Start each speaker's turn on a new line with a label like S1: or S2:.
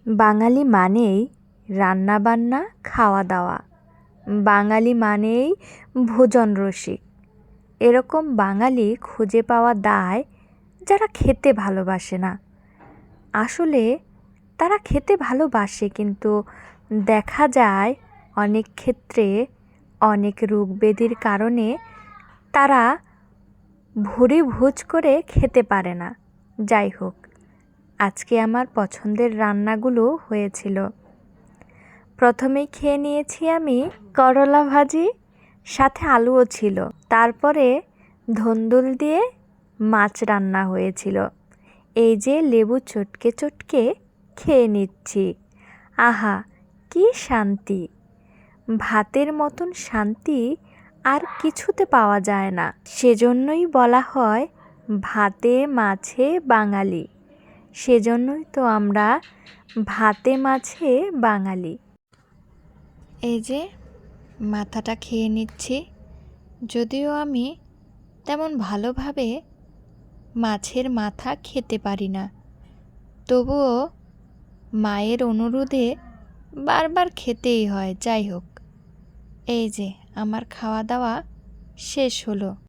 S1: বাঙালি মানেই রান্নাবান্না খাওয়া দাওয়া, বাঙালি মানেই ভোজন রসিক। এরকম বাঙালি খুঁজে পাওয়া দায় যারা খেতে ভালোবাসে না। আসলে তারা খেতে ভালোবাসে, কিন্তু দেখা যায় অনেক ক্ষেত্রে অনেক রোগ ব্যাধির কারণে তারা ভুরি ভোজ করে খেতে পারে না। যাই হোক, আজকে আমার পছন্দের রান্নাগুলো হয়েছিল। প্রথমেই খেয়ে নিয়েছি আমি করলা ভাজি, সাথে আলুও ছিল। তারপরে ধন্দুল দিয়ে মাছ রান্না হয়েছিল। এই যে লেবু চটকে চটকে খেয়ে নিচ্ছি। আহা, কি শান্তি! ভাতের মতন শান্তি আর কিছুতে পাওয়া যায় না। সেজন্যই বলা হয় ভাতে মাছে বাঙালি। সেজন্যই তো আমরা ভাতে মাছে বাঙালি। এই যে মাথাটা খেয়ে নিচ্ছি। যদিও আমি তেমন ভালোভাবে মাছের মাথা খেতে পারি না, তবুও মায়ের অনুরোধে বারবার খেতেই হয়। যাই হোক, এই যে আমার খাওয়া দাওয়া শেষ হলো।